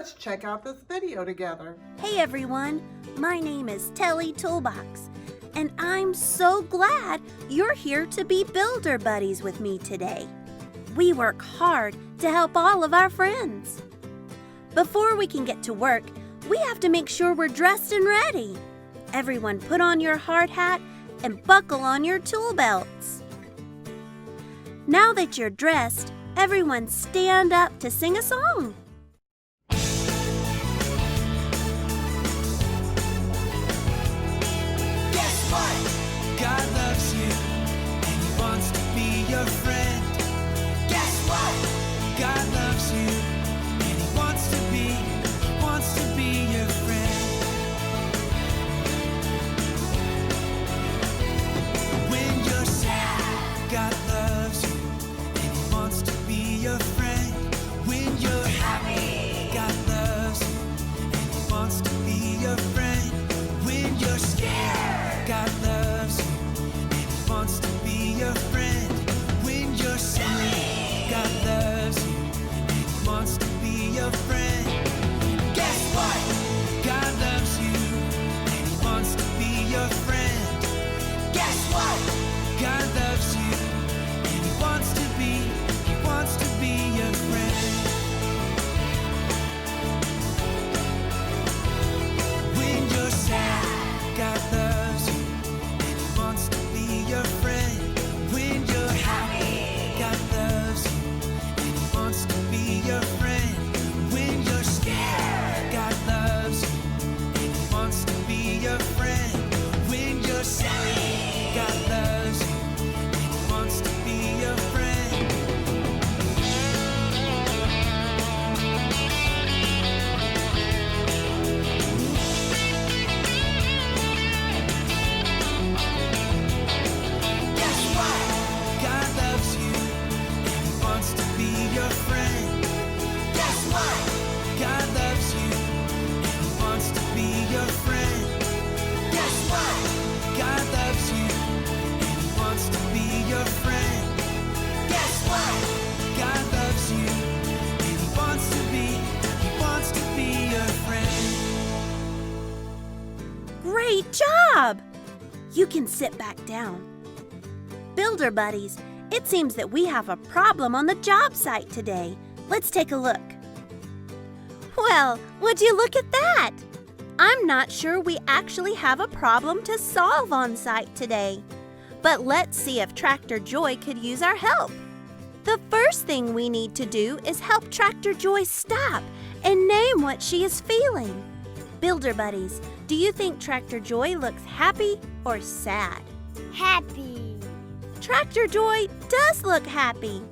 Let's check out this video together. Hey everyone, my name is Telly Toolbox, and I'm so glad you're here to be builder buddies with me today. We work hard to help all of our friends. Before we can get to work, we have to make sure we're dressed and ready. Everyone put on your hard hat and buckle on your tool belts. Now that you're dressed, everyone stand up to sing a song. God loves you, and He wants to be your friend. Guess what? God loves you, and He wants to be your friend. When you're sad, God loves you, and He wants to be your friend. When you're happy, God loves you, and He wants to be your friend. When you're scared, God loves you, wants to be your friend. When you're silly, God loves you, and He wants to be your friend. Guess what? God loves you, and He wants to be your friend. Guess what? God loves you, and He wants to be your friend. When you're sad, God loves you, and He wants to be your friend. When you're happy, God loves you, and He wants to be your friend. When you're scared, God loves you, and He wants to be your friend. When you're silly, God loves you, and He wants to be your friend. Great job! You can sit back down. Builder buddies, it seems that we have a problem on the job site today. Let's take a look. Well, would you look at that? I'm not sure we actually have a problem to solve on site today. But let's see if Tractor Joy could use our help. The first thing we need to do is help Tractor Joy stop and name what she is feeling. Builder buddies, do you think Tractor Joy looks happy or sad? Happy. Tractor Joy does look happy.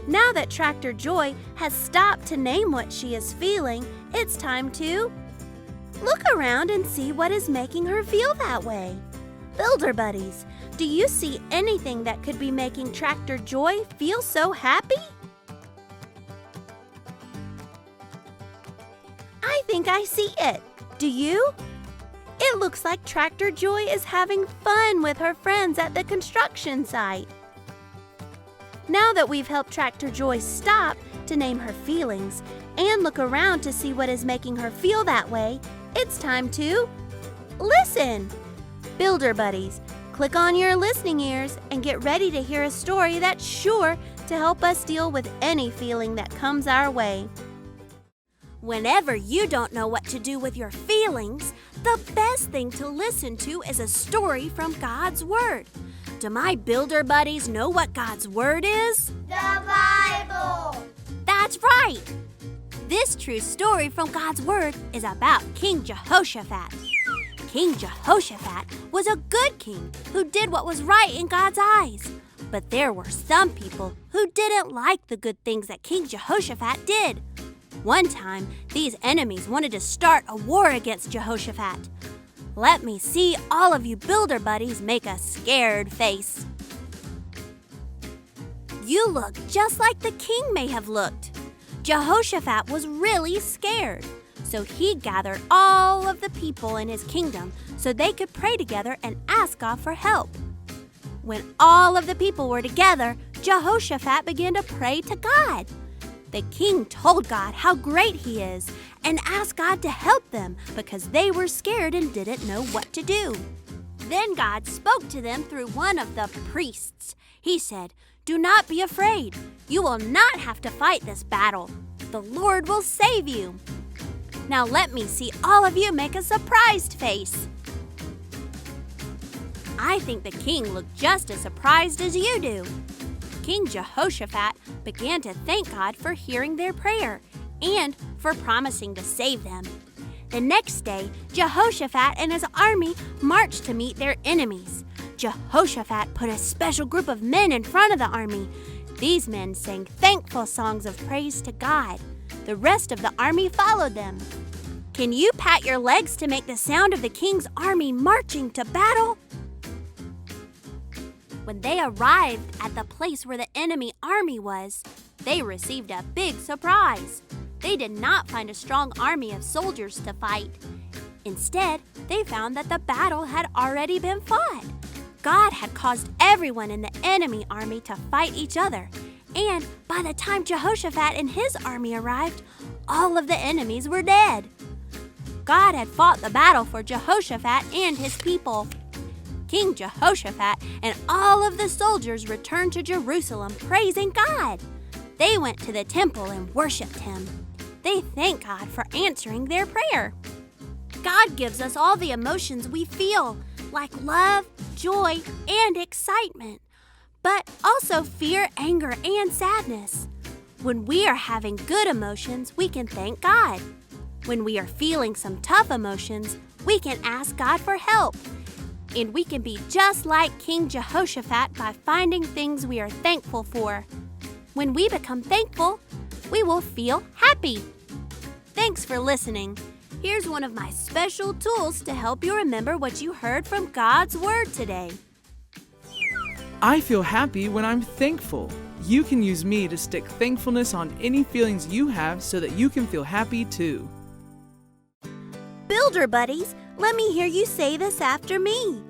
Now that Tractor Joy has stopped to name what she is feeling, it's time to look around and see what is making her feel that way. Builder buddies, do you see anything that could be making Tractor Joy feel so happy? I think I see it. Do you? It looks like Tractor Joy is having fun with her friends at the construction site. Now that we've helped Tractor Joy stop to name her feelings and look around to see what is making her feel that way, it's time to listen. Builder buddies, click on your listening ears and get ready to hear a story that's sure to help us deal with any feeling that comes our way. Whenever you don't know what to do with your feelings, the best thing to listen to is a story from God's Word. Do my builder buddies know what God's Word is? The Bible. That's right! This true story from God's Word is about King Jehoshaphat. King Jehoshaphat was a good king who did what was right in God's eyes. But there were some people who didn't like the good things that King Jehoshaphat did. One time, these enemies wanted to start a war against Jehoshaphat. Let me see all of you builder buddies make a scared face. You look just like the king may have looked. Jehoshaphat was really scared, so he gathered all of the people in his kingdom so they could pray together and ask God for help. When all of the people were together, Jehoshaphat began to pray to God. The king told God how great he is and asked God to help them because they were scared and didn't know what to do. Then God spoke to them through one of the priests. He said, "Do not be afraid. You will not have to fight this battle. The Lord will save you." Now let me see all of you make a surprised face. I think the king looked just as surprised as you do. King Jehoshaphat began to thank God for hearing their prayer and for promising to save them. The next day, Jehoshaphat and his army marched to meet their enemies. Jehoshaphat put a special group of men in front of the army. These men sang thankful songs of praise to God. The rest of the army followed them. Can you pat your legs to make the sound of the king's army marching to battle? When they arrived at the place where the enemy army was, they received a big surprise. They did not find a strong army of soldiers to fight. Instead, they found that the battle had already been fought. God had caused everyone in the enemy army to fight each other. And by the time Jehoshaphat and his army arrived, all of the enemies were dead. God had fought the battle for Jehoshaphat and his people. King Jehoshaphat and all of the soldiers returned to Jerusalem praising God. They went to the temple and worshiped him. They thanked God for answering their prayer. God gives us all the emotions we feel, like love, joy, and excitement, but also fear, anger, and sadness. When we are having good emotions, we can thank God. When we are feeling some tough emotions, we can ask God for help. And we can be just like King Jehoshaphat by finding things we are thankful for. When we become thankful, we will feel happy. Thanks for listening. Here's one of my special tools to help you remember what you heard from God's Word today. I feel happy when I'm thankful. You can use me to stick thankfulness on any feelings you have so that you can feel happy too. Builder buddies, let me hear you say this after me.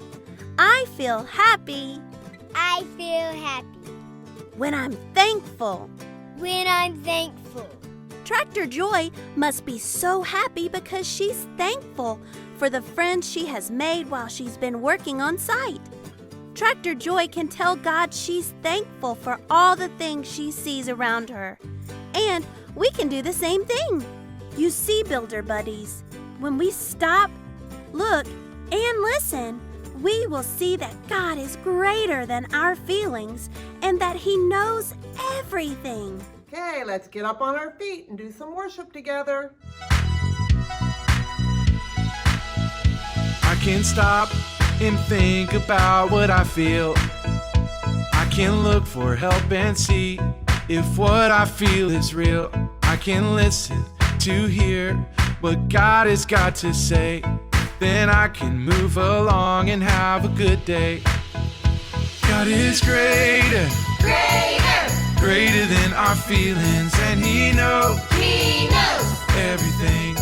I feel happy I feel happy when I'm thankful. when I'm thankful. Tractor Joy must be so happy because she's thankful for the friends she has made while she's been working on site. Tractor Joy can tell God she's thankful for all the things she sees around her. And we can do the same thing. You see, Builder buddies, when we stop, look, and listen, we will see that God is greater than our feelings and that He knows everything. Okay, let's get up on our feet and do some worship together. I can stop and think about what I feel. I can look for help and see if what I feel is real. I can listen to hear what God has got to say. Then I can move along and have a good day. God is greater, greater than our feelings, and He knows everything.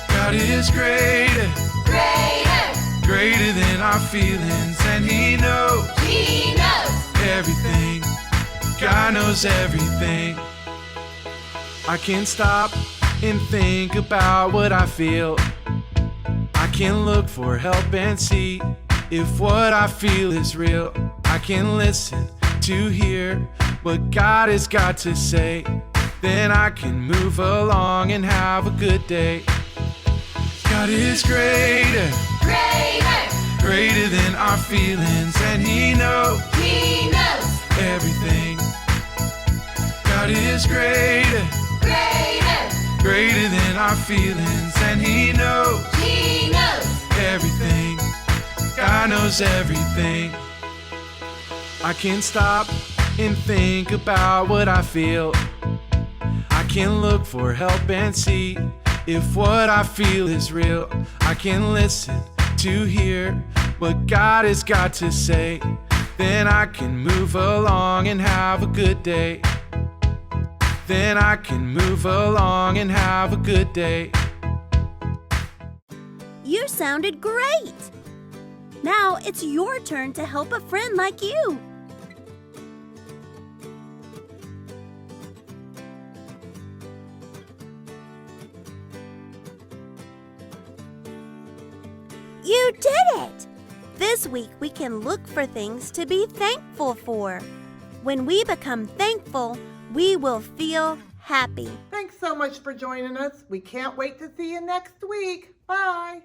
God is greater, greater than our feelings, and He knows everything. God knows everything. I can stop and think about what I feel. I can look for help and see if what I feel is real. I can listen to hear what God has got to say. Then I can move along and have a good day. God is greater, greater than our feelings, and He knows everything. God is greater, greater than our feelings, and He knows everything. God knows everything. I can stop and think about what I feel. I can look for help and see if what I feel is real. I can listen to hear what God has got to say. Then I can move along and have a good day. Then I can move along and have a good day. You sounded great! Now it's your turn to help a friend like you. You did it! This week we can look for things to be thankful for. When we become thankful, we will feel happy. Thanks so much for joining us. We can't wait to see you next week. Bye.